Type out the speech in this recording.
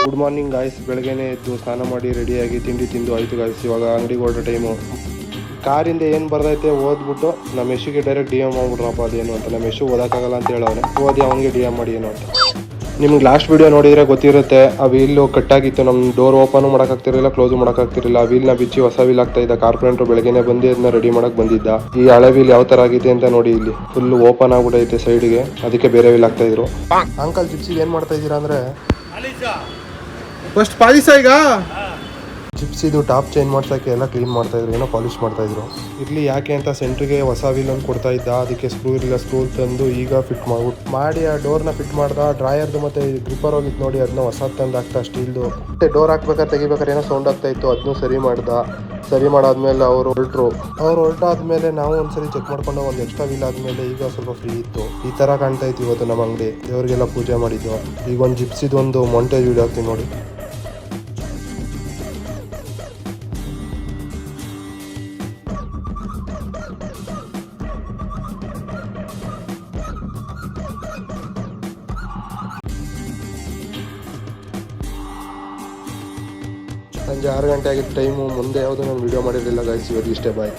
Good morning guys. ಬೆಳಗ್ಗೆನೇ ಎದ್ದು ಸ್ನಾನ ಮಾಡಿ ರೆಡಿಯಾಗಿ ತಿಂಡಿ ತಿಂದು ಆಯಿತು ಗಾಯ್ಸ್. ಇವಾಗ ಅಂಗಡಿಗೆ ಹೊರಟೋ ಟೈಮು. ಕಾರಿಂದ ಏನು ಬರ್ದೈತೆ ಓದ್ಬಿಟ್ಟು ನಮ್ಮ ಯಶುಗೆ ಡೈರೆಕ್ಟ್ ಡಿ ಎಮ್ ಮಾಡ್ಬಿಟ್ರಪ್ಪ ಅದೇನು ಅಂತ. ನಮ್ಮ ಯಶು ಓದೋಕ್ಕಾಗಲ್ಲ ಅಂತ ಹೇಳೋನೆ, ಓದಿ ಅವನಿಗೆ ಡಿ ಎಮ್ ಮಾಡಿ ಏನು ಅಂತ. ನಿಮ್ಗೆ ಲಾಸ್ಟ್ ವಿಡಿಯೋ ನೋಡಿದರೆ ಗೊತ್ತಿರುತ್ತೆ, ಆ ವೀಲು ಕಟ್ಟಾಗಿತ್ತು. ನಮ್ಮ ಡೋರ್ ಓಪನ್ ಮಾಡೋಕ್ಕಾಗ್ತಿರಲಿಲ್ಲ, ಕ್ಲೋಸು ಮಾಡೋಕ್ಕಾಗ್ತಿರಲಿಲ್ಲ. ಆ ವೀಲ್ನ ಬಿಚ್ಚಿ ಹೊಸ ವೀಲ್ ಆಗ್ತಾ ಇದ್ದ. ಕಾರ್ಪೊರೇಟರ್ ಬೆಳಗ್ಗೆನೇ ಬಂದು ಅದನ್ನ ರೆಡಿ ಮಾಡಕ್ಕೆ ಬಂದಿದ್ದ. ಈ ಹಳೆ ವೀಲ್ ಯಾವ ಥರ ಆಗಿದೆ ಅಂತ ನೋಡಿ, ಇಲ್ಲಿ ಫುಲ್ ಓಪನ್ ಆಗ್ಬಿಟ್ಟೈತೆ ಸೈಡ್ಗೆ, ಅದಕ್ಕೆ ಬೇರೆ ವೀಲ್ ಆಗ್ತಾ ಇದ್ರು. ಅಂಕಲ್ ಜಿಪ್ಸಿಗೆ ಏನು ಮಾಡ್ತಾ ಇದ್ದೀರಾ ಅಂದರೆ, ಫಸ್ಟ್ ಪಾಲಿಸ ಈಗ ಜಿಪ್ಸಿದು ಟಾಪ್ ಚೇಂಜ್ ಮಾಡ್ಸೋಕ್ಕೆ ಎಲ್ಲ ಕ್ಲೀನ್ ಮಾಡ್ತಾಯಿದ್ರು, ಏನೋ ಪಾಲಿಶ್ ಮಾಡ್ತಾಯಿದ್ರು. ಇರಲಿ ಯಾಕೆ ಅಂತ ಸೆಂಟ್ರಿಗೆ ಹೊಸ ವೀಲನ್ನು ಕೊಡ್ತಾ ಇದ್ದ. ಅದಕ್ಕೆ ಸ್ಕ್ರೂ ಇರಲಿಲ್ಲ, ಸ್ಕ್ರೂ ತಂದು ಈಗ ಫಿಟ್ ಮಾಡಿ ಆ ಡೋರ್ನ ಫಿಟ್ ಮಾಡ್ದ. ಡ್ರಾಯರ್ದು ಮತ್ತು ಗ್ರಿಪ್ಪರ್ ಹೋಗಿತ್ತು ನೋಡಿ, ಅದನ್ನ ಹೊಸ ತಂದು ಹಾಕ್ತಾ ಸ್ಟೀಲ್ದು. ಮತ್ತೆ ಡೋರ್ ಹಾಕ್ಬೇಕಾದ್ರೆ ತೆಗಿಬೇಕಾದ್ರೆ ಏನೋ ಸೌಂಡ್ ಆಗ್ತಾ ಇತ್ತು, ಅದನ್ನು ಸರಿ ಮಾಡ್ದ. ಸರಿ ಮಾಡಾದ್ಮೇಲೆ ಅವ್ರು ಹೊರಟಾದ್ಮೇಲೆ ನಾವು ಒಂದ್ಸರಿ ಚೆಕ್ ಮಾಡ್ಕೊಂಡು ಒಂದು ಎಕ್ಸ್ಟ್ರಾ ವೀಲ್ ಆದಮೇಲೆ ಈಗ ಸ್ವಲ್ಪ ಫ್ರೀ ಇತ್ತು. ಈ ಥರ ಕಾಣ್ತಾ ಇತ್ತು ಇವತ್ತು ನಮ್ಮ ಅಂಗಡಿ. ದೇವರಿಗೆಲ್ಲ ಪೂಜೆ ಮಾಡಿದ್ದು. ಈಗ ಒಂದು ಜಿಪ್ಸಿದು ಒಂದು ಮೊಂಟೇಜ್ ವೀಡಿಯೋ ಹಾಕ್ತೀನಿ ನೋಡಿ. ಸಂಜೆ 6 ಗಂಟೆ ಆಗಿದ್ದ ಟೈಮು. ಮುಂದೆ ಯಾವುದೂ ನಾನು ವೀಡಿಯೋ ಮಾಡಿರಲಿಲ್ಲ ಗಾಯ್ಸ್. ಇವತ್ತು ಇಷ್ಟೇ, ಬಾಯ್.